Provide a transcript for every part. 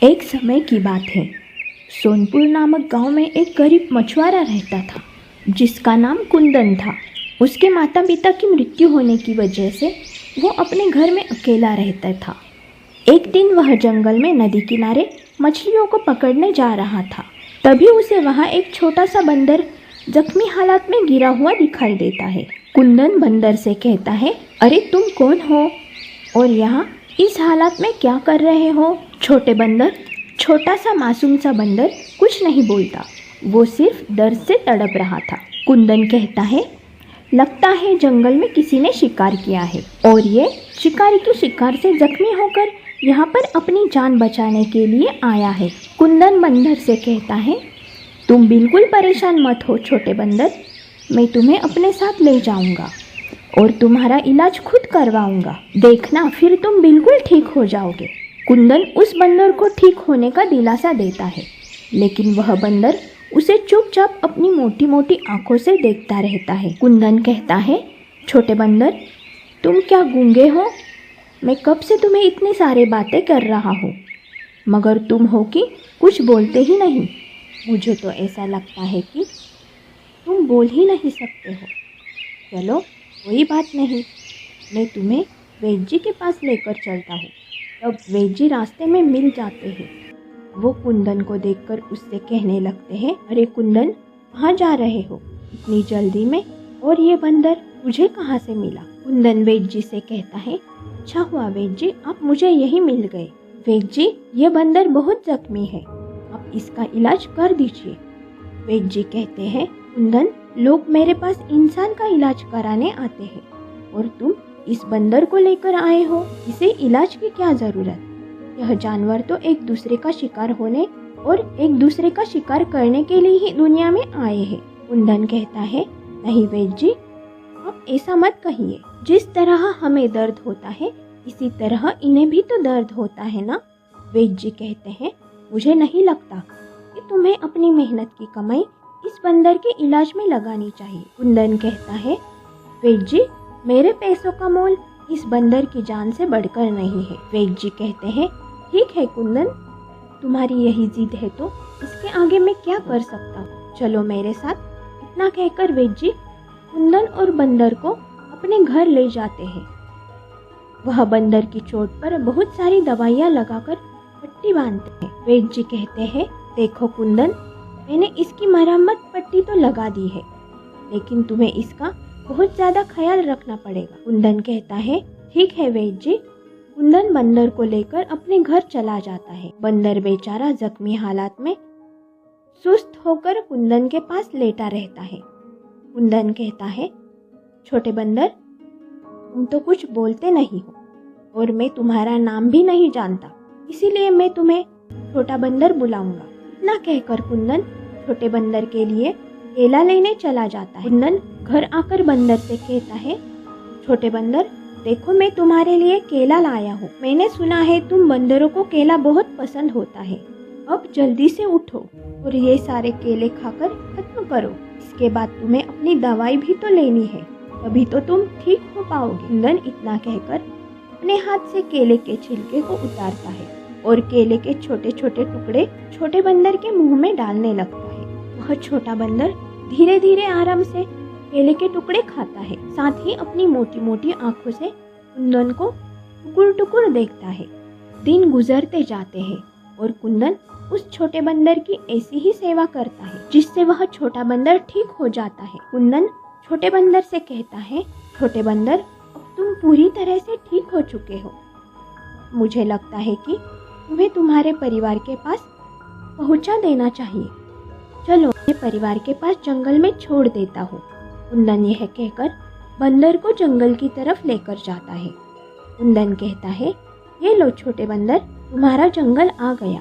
एक समय की बात है। सोनपुर नामक गांव में एक गरीब मछुआरा रहता था जिसका नाम कुंदन था। उसके माता पिता की मृत्यु होने की वजह से वो अपने घर में अकेला रहता था। एक दिन वह जंगल में नदी किनारे मछलियों को पकड़ने जा रहा था। तभी उसे वहाँ एक छोटा सा बंदर जख्मी हालत में गिरा हुआ दिखाई देता है। कुंदन बंदर से कहता है, अरे तुम कौन हो और यहाँ इस हालत में क्या कर रहे हो? छोटा सा मासूम सा बंदर कुछ नहीं बोलता, वो सिर्फ डर से तड़प रहा था। कुंदन कहता है, लगता है जंगल में किसी ने शिकार किया है और ये शिकारी के शिकार से जख्मी होकर यहाँ पर अपनी जान बचाने के लिए आया है। कुंदन बंदर से कहता है, तुम बिल्कुल परेशान मत हो छोटे बंदर, मैं तुम्हें अपने साथ ले जाऊंगा और तुम्हारा इलाज खुद करवाऊंगा। देखना फिर तुम बिल्कुल ठीक हो जाओगे। कुंदन उस बंदर को ठीक होने का दिलासा देता है, लेकिन वह बंदर उसे चुपचाप अपनी मोटी मोटी आंखों से देखता रहता है। कुंदन कहता है, छोटे बंदर, तुम क्या गूंगे हो? मैं कब से तुम्हें इतनी सारी बातें कर रहा हूँ, मगर तुम हो कि कुछ बोलते ही नहीं। मुझे तो ऐसा लगता है कि तुम बोल ही नहीं सकते हो। चलो कोई बात नहीं, मैं तुम्हें वैद्य जी के पास लेकर चलता हूँ। तब वैद्य जी रास्ते में मिल जाते हैं। वो कुंदन को देखकर उससे कहने लगते हैं, अरे कुंदन, कहाँ जा रहे हो इतनी जल्दी में? और ये बंदर मुझे कहाँ से मिला? कुंदन वैद्य जी से कहता है, अच्छा हुआ वैद्य जी, आप मुझे यही मिल गए। वैद्य जी, ये बंदर बहुत जख्मी है, आप इसका इलाज कर दीजिए। वैद्य जी कहते हैं, कुंदन, लोग मेरे पास इंसान का इलाज कराने आते हैं और तुम इस बंदर को लेकर आए हो, इसे इलाज की क्या जरूरत? यह जानवर तो एक दूसरे का शिकार होने और एक दूसरे का शिकार करने के लिए ही दुनिया में आए हैं। कुंदन कहता है, नहीं वैद्य जी, आप ऐसा मत कहिए। जिस तरह हमें दर्द होता है इसी तरह इन्हें भी तो दर्द होता है ना। वैद्य जी कहते हैं, मुझे नहीं लगता कि तुम्हें अपनी मेहनत की कमाई इस बंदर के इलाज में लगानी चाहिए। कुंदन कहता है, वैद्य जी, मेरे पैसों का मोल इस बंदर की जान से बढ़कर नहीं है। वैद्य जी कहते हैं, ठीक है कुंदन, तुम्हारी यही जिद है तो इसके आगे मैं क्या कर सकता हूँ, चलो मेरे साथ। इतना कहकर वैद्य जी कुंदन और बंदर को अपने घर ले जाते हैं। वह बंदर की चोट पर बहुत सारी दवाइयाँ लगाकर पट्टी बांधते हैं। वैद्य जी कहते हैं, देखो कुंदन, मैंने इसकी मरम्मत पट्टी तो लगा दी है, लेकिन तुम्हें इसका बहुत ज़्यादा ख्याल रखना पड़ेगा। कुंदन कहता है, ठीक है वैद्य जी। कुंदन बंदर को लेकर अपने घर चला जाता है। बंदर बेचारा जख्मी हालात में सुस्त होकर कुंदन के पास लेटा रहता है। कुंदन कहता है, छोटे बंदर, तुम तो कुछ बोलते नहीं हो और मैं तुम्हारा नाम भी नहीं जानता, इसीलिए मैं तुम्हें छोटा बंदर बुलाऊंगा। इतना कहकर कुंदन छोटे बंदर के लिए केला लेने चला जाता है। कुंदन घर आकर बंदर से कहता है, छोटे बंदर, देखो मैं तुम्हारे लिए केला लाया हूँ। मैंने सुना है तुम बंदरों को केला बहुत पसंद होता है। अब जल्दी से उठो और ये सारे केले खाकर खत्म करो। इसके बाद तुम्हें अपनी दवाई भी तो लेनी है, तभी तो तुम ठीक हो पाओगे। कुंदन इतना कहकर अपने हाथ से केले के छिलके को उतारता है और केले के छोटे छोटे टुकड़े छोटे बंदर के मुंह में डालने लगता है। वह छोटा बंदर धीरे धीरे आराम से केले के टुकड़े खाता है, साथ ही अपनी मोटी मोटी आंखों से कुंदन को टुकुर टुकुर देखता है। दिन गुजरते जाते हैं और कुंदन उस छोटे बंदर की ऐसी ही सेवा करता है जिससे वह छोटा बंदर ठीक हो जाता है। कुंदन छोटे बंदर से कहता है, छोटे बंदर, अब तुम पूरी तरह से ठीक हो चुके हो। मुझे लगता है कि तुम्हें तुम्हारे परिवार के पास पहुंचा देना चाहिए। चलो मैं परिवार के पास जंगल में छोड़ देता हूँ। कुंदन यह कहकर बंदर को जंगल की तरफ लेकर जाता है। कुंदन कहता है, ये लो छोटे बंदर, तुम्हारा जंगल आ गया,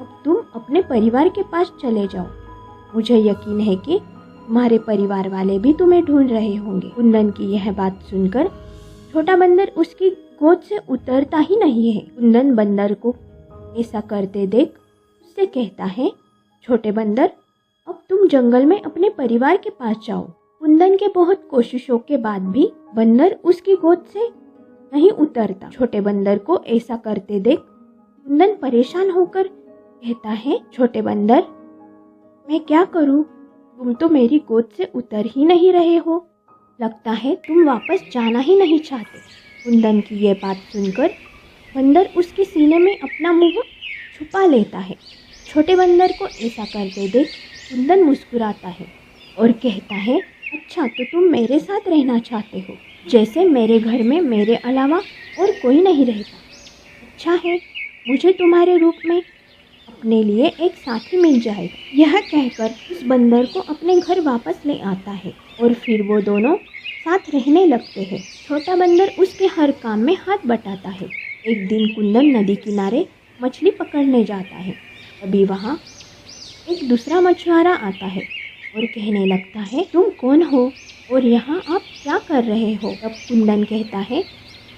अब तुम अपने परिवार के पास चले जाओ। मुझे यकीन है कि तुम्हारे परिवार वाले भी तुम्हें ढूंढ रहे होंगे। कुंदन की यह बात सुनकर छोटा बंदर उसकी गोद से उतरता ही नहीं है। कुंदन बंदर को ऐसा करते देख उससे कहता है, छोटे बंदर, अब तुम जंगल में अपने परिवार के पास जाओ। कुंदन के बहुत कोशिशों के बाद भी बंदर उसकी गोद से नहीं उतरता। छोटे बंदर को ऐसा करते देख कुंदन परेशान होकर कहता है, छोटे बंदर, मैं क्या करूं? तुम तो मेरी गोद से उतर ही नहीं रहे हो। लगता है तुम वापस जाना ही नहीं चाहते। कुंदन की ये बात सुनकर बंदर उसके सीने में अपना मुंह छुपा लेता है। छोटे बंदर को ऐसा करते देख कुंदन मुस्कुराता है और कहता है, अच्छा तो तुम मेरे साथ रहना चाहते हो, जैसे मेरे घर में मेरे अलावा और कोई नहीं रहता। अच्छा है, मुझे तुम्हारे रूप में अपने लिए एक साथी मिल जाएगा। यह कहकर उस बंदर को अपने घर वापस ले आता है और फिर वो दोनों साथ रहने लगते हैं। छोटा बंदर उसके हर काम में हाथ बटाता है। एक दिन कुंदन नदी किनारे मछली पकड़ने जाता है। तभी वहाँ एक दूसरा मछुआरा आता है और कहने लगता है, तुम कौन हो और यहाँ आप क्या कर रहे हो? तब कुंदन कहता है,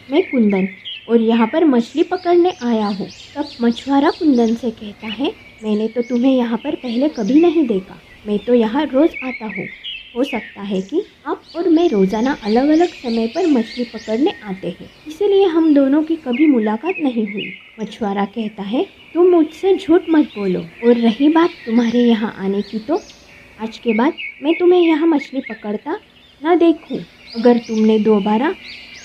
मैं कुंदन और यहाँ पर मछली पकड़ने आया हूँ। तब मछुआरा कुंदन से कहता है, मैंने तो तुम्हें यहाँ पर पहले कभी नहीं देखा। मैं तो यहाँ रोज़ आता हूँ। हो सकता है कि आप और मैं रोज़ाना अलग अलग समय पर मछली पकड़ने आते हैं, इसीलिए हम दोनों की कभी मुलाकात नहीं हुई। मछुआरा कहता है, तुम मुझसे झूठ मत बोलो, और रही बात तुम्हारे यहाँ आने की, तो आज के बाद मैं तुम्हें यहाँ मछली पकड़ता न देखूं। अगर तुमने दोबारा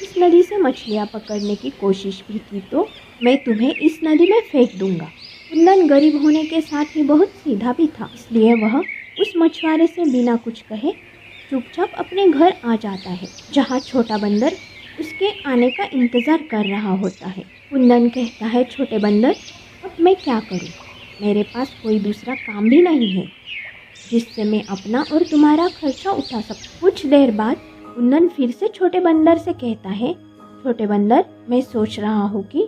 इस नदी से मछलियाँ पकड़ने की कोशिश भी की तो मैं तुम्हें इस नदी में फेंक दूंगा। कुंदन गरीब होने के साथ ही बहुत सीधा भी था, इसलिए वह उस मछुआरे से बिना कुछ कहे चुपचाप अपने घर आ जाता है, जहाँ छोटा बंदर उसके आने का इंतज़ार कर रहा होता है। कुंदन कहता है, छोटे बंदर, अब मैं क्या करूँ? मेरे पास कोई दूसरा काम भी नहीं है जिससे मैं अपना और तुम्हारा खर्चा उठा सकूं। कुछ देर बाद कुंदन फिर से छोटे बंदर से कहता है, छोटे बंदर, मैं सोच रहा हूँ कि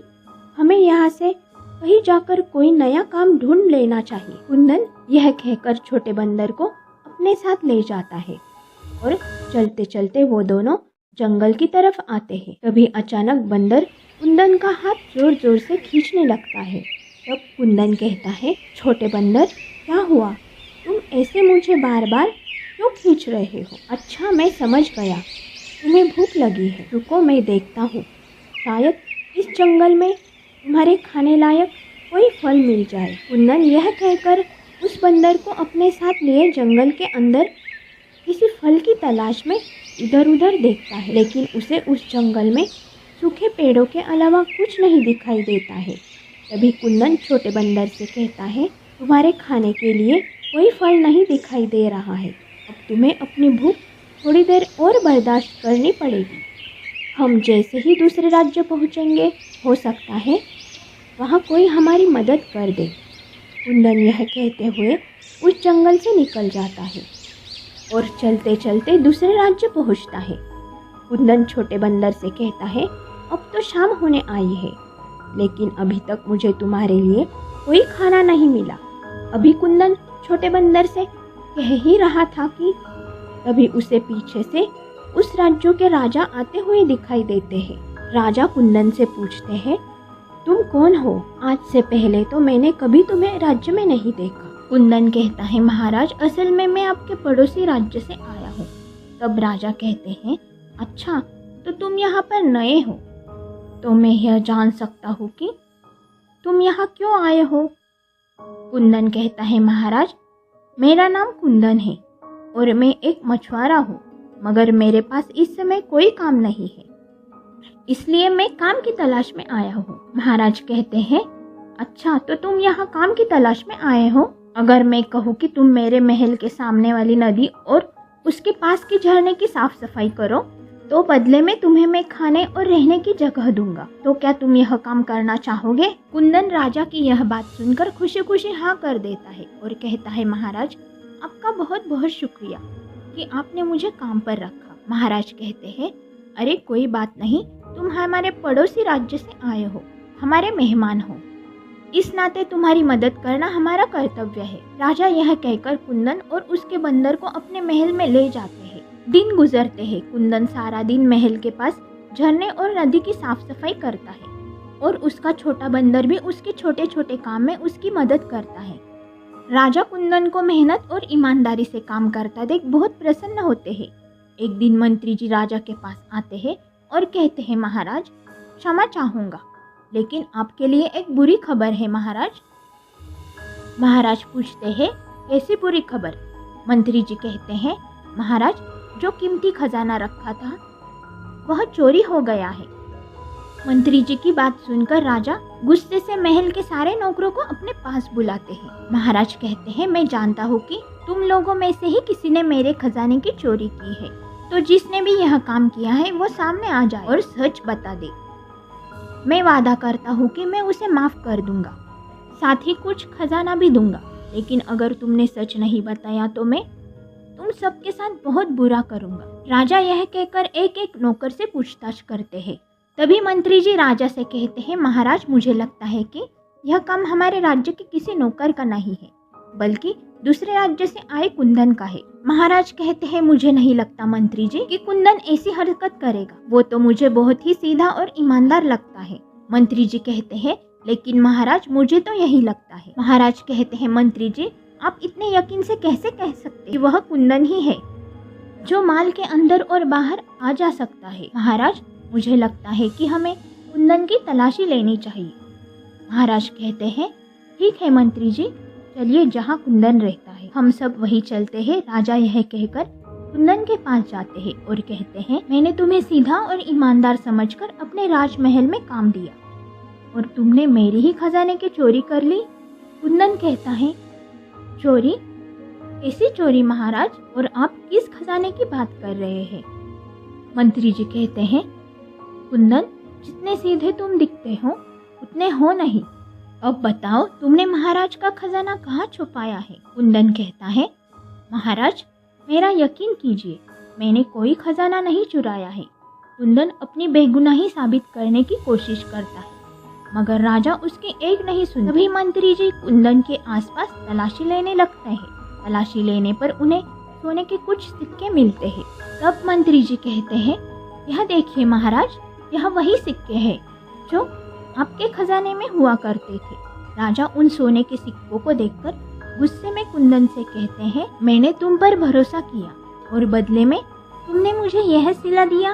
हमें यहाँ से कहीं जाकर कोई नया काम ढूंढ लेना चाहिए। कुंदन यह कहकर छोटे बंदर को अपने साथ ले जाता है और चलते चलते वो दोनों जंगल की तरफ आते हैं। तभी अचानक बंदर कुंदन का हाथ जोर जोर से खींचने लगता है। तब कुंदन कहता है, छोटे बंदर, क्या हुआ? तुम ऐसे मुझे बार बार क्यों खींच रहे हो? अच्छा, मैं समझ गया, तुम्हें भूख लगी है। रुको, मैं देखता हूँ, शायद इस जंगल में तुम्हारे खाने लायक कोई फल मिल जाए। कुंदन यह कहकर उस बंदर को अपने साथ लिए जंगल के अंदर किसी फल की तलाश में इधर उधर देखता है, लेकिन उसे उस जंगल में सूखे पेड़ों के अलावा कुछ नहीं दिखाई देता है। तभी कुंदन छोटे बंदर से कहता है, तुम्हारे खाने के लिए कोई फल नहीं दिखाई दे रहा है। अब तुम्हें अपनी भूख थोड़ी देर और बर्दाश्त करनी पड़ेगी। हम जैसे ही दूसरे राज्य पहुंचेंगे, हो सकता है वहाँ कोई हमारी मदद कर दे। कुंदन यह कहते हुए उस जंगल से निकल जाता है और चलते चलते दूसरे राज्य पहुंचता है। कुंदन छोटे बंदर से कहता है, अब तो शाम होने आई है, लेकिन अभी तक मुझे तुम्हारे लिए कोई खाना नहीं मिला। अभी कुंदन छोटे बंदर से कह ही रहा था कि तभी उसे पीछे से उस राज्यों के राजा आते हुए दिखाई देते हैं। राजा कुंदन से पूछते हैं, तुम कौन हो? आज से पहले तो मैंने कभी तुम्हें राज्य में नहीं देखा। कुंदन कहता है, महाराज, असल में मैं आपके पड़ोसी राज्य से आया हूँ। तब राजा कहते हैं, अच्छा, तो तुम यहाँ पर नए हो, तो मैं यह जान सकता हूँ कि तुम यहाँ क्यों आए हो? कुंदन कहता है, महाराज, मेरा नाम कुंदन है और मैं एक मछुआरा हूँ, मगर मेरे पास इस समय कोई काम नहीं है, इसलिए मैं काम की तलाश में आया हूँ। महाराज कहते हैं, अच्छा, तो तुम यहाँ काम की तलाश में आए हो? अगर मैं कहूँ कि तुम मेरे महल के सामने वाली नदी और उसके पास की झरने की साफ सफाई करो, तो बदले में तुम्हें मैं खाने और रहने की जगह दूंगा, तो क्या तुम यह काम करना चाहोगे? कुंदन राजा की यह बात सुनकर खुशी खुशी हाँ कर देता है और कहता है, महाराज, आपका बहुत बहुत शुक्रिया कि आपने मुझे काम पर रखा। महाराज कहते हैं, अरे कोई बात नहीं, तुम हमारे पड़ोसी राज्य से आए हो, हमारे मेहमान हो, इस नाते तुम्हारी मदद करना हमारा कर्तव्य है। राजा यह कहकर कुंदन और उसके बंदर को अपने महल में ले जाते हैं। दिन गुजरते हैं। कुंदन सारा दिन महल के पास झरने और नदी की साफ सफाई करता है और उसका छोटा बंदर भी उसके छोटे छोटे काम में उसकी मदद करता है। राजा कुंदन को मेहनत और ईमानदारी से काम करता देख बहुत प्रसन्न होते हैं। एक दिन मंत्री जी राजा के पास आते हैं और कहते हैं, महाराज, क्षमा चाहूँगा, लेकिन आपके लिए एक बुरी खबर है महाराज। महाराज पूछते हैं, कैसी बुरी खबर? मंत्री जी कहते हैं, महाराज, जो कीमती खजाना रखा था वह चोरी हो गया है। मंत्री जी की बात सुनकर राजा गुस्से से महल के सारे नौकरों को अपने पास बुलाते हैं। महाराज कहते हैं, मैं जानता हूँ कि तुम लोगों में से ही किसी ने मेरे खजाने की चोरी की है, तो जिसने भी यह काम किया है वो सामने आ जाए और सच बता दे। मैं वादा करता हूँ कि मैं उसे माफ कर दूंगा, साथ ही कुछ खजाना भी दूंगा। लेकिन अगर तुमने सच नहीं बताया तो मैं तुम सबके साथ बहुत बुरा करूंगा। राजा यह कहकर एक एक नौकर से पूछताछ करते हैं। तभी मंत्री जी राजा से कहते हैं, महाराज, मुझे लगता है कि यह काम हमारे राज्य के किसी नौकर का नहीं है, बल्कि दूसरे राज्य से आए कुंदन का है। महाराज कहते हैं, मुझे नहीं लगता मंत्री जी कि कुंदन ऐसी हरकत करेगा। वो तो मुझे बहुत ही सीधा और ईमानदार लगता है। मंत्री जी कहते हैं, लेकिन महाराज, मुझे तो यही लगता है। महाराज कहते हैं, मंत्री जी, आप इतने यकीन से कैसे कह सकते कि वह कुंदन ही है जो माल के अंदर और बाहर आ जा सकता है? महाराज, मुझे लगता है कि हमें कुंदन की तलाशी लेनी चाहिए। महाराज कहते हैं, ठीक है मंत्री जी, चलिए जहाँ कुंदन रहता है हम सब वही चलते हैं। राजा यह कहकर कुंदन के पास जाते हैं और कहते हैं, मैंने तुम्हें सीधा और ईमानदार समझकर अपने राजमहल में काम दिया और तुमने मेरी ही खजाने की चोरी कर ली। कुंदन कहता है, चोरी? ऐसी चोरी महाराज? और आप किस खजाने की बात कर रहे हैं? मंत्री जी कहते हैं, कुंदन, जितने सीधे तुम दिखते हो उतने हो नहीं। अब बताओ, तुमने महाराज का खजाना कहाँ छुपाया है? कुंदन कहता है, महाराज, मेरा यकीन कीजिए, मैंने कोई खजाना नहीं चुराया है। कुंदन अपनी बेगुनाही साबित करने की कोशिश करता है, मगर राजा उसकी एक नहीं सुनता। तभी मंत्री जी कुंदन के आसपास तलाशी लेने लगते हैं। तलाशी लेने पर उन्हें सोने के कुछ सिक्के मिलते हैं। तब मंत्री जी कहते हैं, यह देखिए महाराज, यह वही सिक्के हैं जो आपके खजाने में हुआ करते थे। राजा उन सोने के सिक्कों को देखकर गुस्से में कुंदन से कहते हैं, मैंने तुम पर भरोसा किया और बदले में तुमने मुझे यह सिला दिया।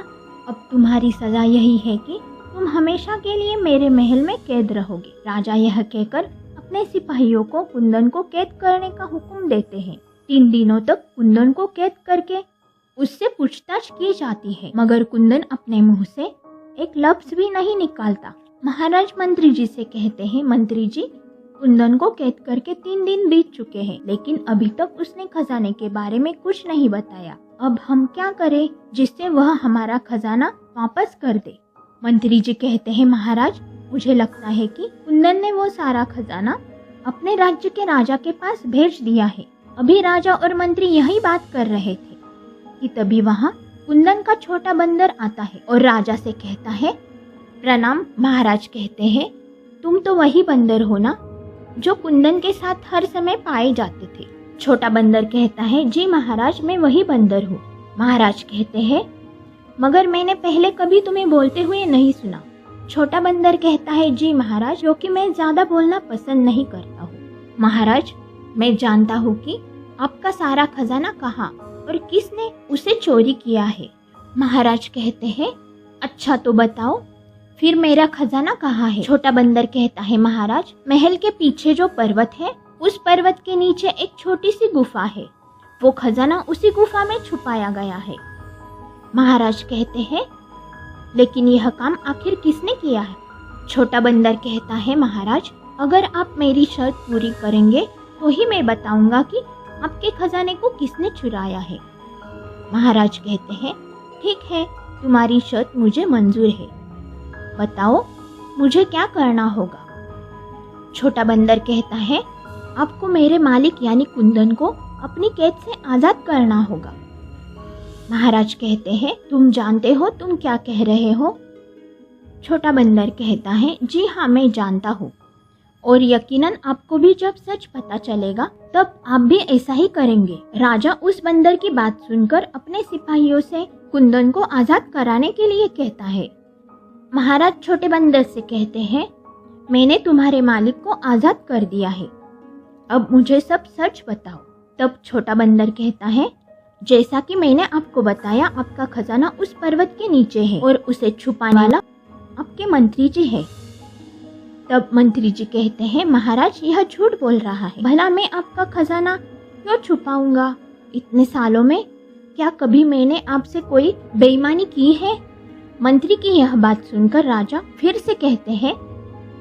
अब तुम्हारी सजा यही है कि तुम हमेशा के लिए मेरे महल में कैद रहोगे। राजा यह कहकर अपने सिपाहियों को कुंदन को कैद करने का हुक्म देते हैं। 3 दिनों तक कुंदन को कैद करके उससे पूछताछ की जाती है, मगर कुंदन अपने मुंह से एक लफ्ज भी नहीं निकालता। महाराज मंत्री जी से कहते हैं, मंत्री जी, कुंदन को कैद करके 3 दिन बीत चुके हैं, लेकिन अभी तक उसने खजाने के बारे में कुछ नहीं बताया। अब हम क्या करें जिससे वह हमारा खजाना वापस कर दे? मंत्री जी कहते हैं, महाराज, मुझे लगता है कि कुंदन ने वो सारा खजाना अपने राज्य के राजा के पास भेज दिया है। अभी राजा और मंत्री यही बात कर रहे थे कि तभी वहाँ कुंदन का छोटा बंदर आता है और राजा से कहता है, प्रणाम। महाराज कहते हैं, तुम तो वही बंदर हो ना जो कुंदन के साथ हर समय पाए जाते थे? छोटा बंदर कहता है, जी महाराज, मैं वही बंदर हूँ। महाराज कहते हैं, मगर मैंने पहले कभी तुम्हें बोलते हुए नहीं सुना। छोटा बंदर कहता है, जी महाराज, क्योंकि मैं ज्यादा बोलना पसंद नहीं करता हूँ। महाराज, मैं जानता हूँ कि आपका सारा खजाना कहाँ और किसने उसे चोरी किया है। महाराज कहते हैं, अच्छा तो बताओ फिर मेरा खजाना कहाँ है? छोटा बंदर कहता है, महाराज, महल के पीछे जो पर्वत है उस पर्वत के नीचे एक छोटी सी गुफा है, वो खजाना उसी गुफा में छुपाया गया है। महाराज कहते हैं, लेकिन यह काम आखिर किसने किया है? छोटा बंदर कहता है, महाराज, अगर आप मेरी शर्त पूरी करेंगे तो ही मैं बताऊंगा कि आपके खजाने को किसने चुराया है। महाराज कहते हैं, ठीक है, तुम्हारी शर्त मुझे मंजूर है, बताओ मुझे क्या करना होगा? छोटा बंदर कहता है, आपको मेरे मालिक यानी कुंदन को अपनी कैद से आजाद करना होगा। महाराज कहते हैं, तुम जानते हो तुम क्या कह रहे हो? छोटा बंदर कहता है, जी हाँ, मैं जानता हूँ, और यकीनन आपको भी जब सच पता चलेगा तब आप भी ऐसा ही करेंगे। राजा उस बंदर की बात सुनकर अपने सिपाहियों से कुंदन को आजाद कराने के लिए कहता है। महाराज छोटे बंदर से कहते हैं, मैंने तुम्हारे मालिक को आजाद कर दिया है, अब मुझे सब सच बताओ। तब छोटा बंदर कहता है, जैसा कि मैंने आपको बताया, आपका खजाना उस पर्वत के नीचे है और उसे छुपाने वाला आपके मंत्री जी है। तब मंत्री जी कहते हैं, महाराज यह झूठ बोल रहा है, भला मैं आपका खजाना क्यों छुपाऊंगा? इतने सालों में क्या कभी मैंने आपसे कोई बेईमानी की है? मंत्री की यह बात सुनकर राजा फिर से कहते हैं,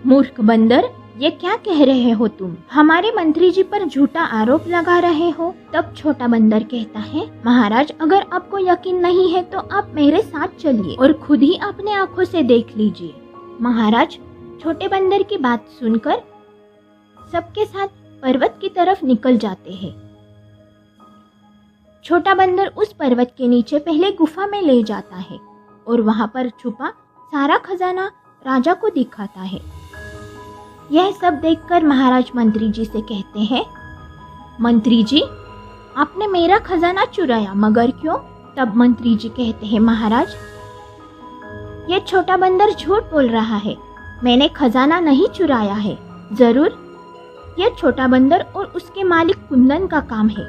मूर्ख बंदर, ये क्या कह रहे हो तुम? हमारे मंत्री जी पर झूठा आरोप लगा रहे हो। तब छोटा बंदर कहता है, महाराज अगर आपको यकीन नहीं है तो आप मेरे साथ चलिए और खुद ही अपने आंखों से देख लीजिए। महाराज छोटे बंदर की बात सुनकर सबके साथ पर्वत की तरफ निकल जाते हैं। छोटा बंदर उस पर्वत के नीचे पहले गुफा में ले जाता है और वहां पर छुपा सारा खजाना राजा को दिखाता है। यह सब देखकर महाराज मंत्री जी से कहते हैं, मंत्री जी आपने मेरा खजाना चुराया, मगर क्यों? तब मंत्री जी कहते हैं, महाराज यह छोटा बंदर झूठ बोल रहा है, मैंने खजाना नहीं चुराया है। जरूर यह छोटा बंदर और उसके मालिक कुंदन का काम है।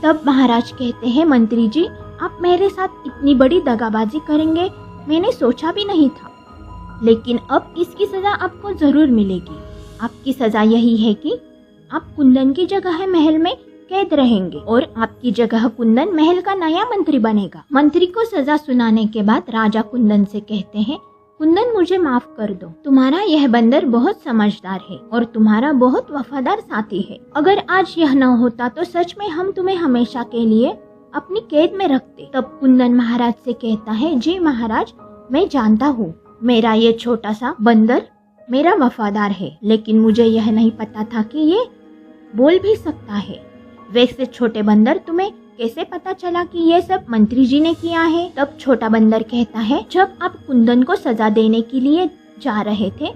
तब महाराज कहते हैं, मंत्री जी आप मेरे साथ इतनी बड़ी दगाबाजी करेंगे मैंने सोचा भी नहीं था, लेकिन अब इसकी सजा आपको जरूर मिलेगी। आपकी सजा यही है कि आप कुंदन की जगह महल में कैद रहेंगे और आपकी जगह कुंदन महल का नया मंत्री बनेगा। मंत्री को सजा सुनाने के बाद राजा कुंदन से कहते हैं, कुंदन मुझे माफ कर दो, तुम्हारा यह बंदर बहुत समझदार है और तुम्हारा बहुत वफादार साथी है। अगर आज यह न होता तो सच में हम तुम्हें हमेशा के लिए अपनी कैद में रखते। तब कुंदन महाराज से कहता है, जी महाराज मैं जानता हूँ मेरा ये छोटा सा बंदर मेरा वफादार है, लेकिन मुझे यह नहीं पता था कि ये बोल भी सकता है। वैसे छोटे बंदर तुम्हें कैसे पता चला कि ये सब मंत्री जी ने किया है? तब छोटा बंदर कहता है, जब आप कुंदन को सजा देने के लिए जा रहे थे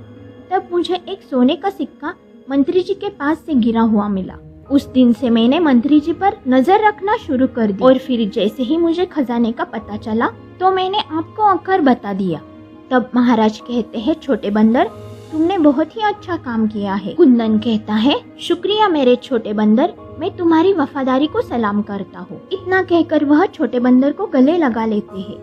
तब मुझे एक सोने का सिक्का मंत्री जी के पास से गिरा हुआ मिला। उस दिन से मैंने मंत्री जी पर नजर रखना शुरू कर दी और फिर जैसे ही मुझे खजाने का पता चला तो मैंने आपको आकर बता दिया। तब महाराज कहते हैं, छोटे बंदर तुमने बहुत ही अच्छा काम किया है। कुंदन कहता है, शुक्रिया मेरे छोटे बंदर, मैं तुम्हारी वफादारी को सलाम करता हूँ। इतना कहकर वह छोटे बंदर को गले लगा लेते हैं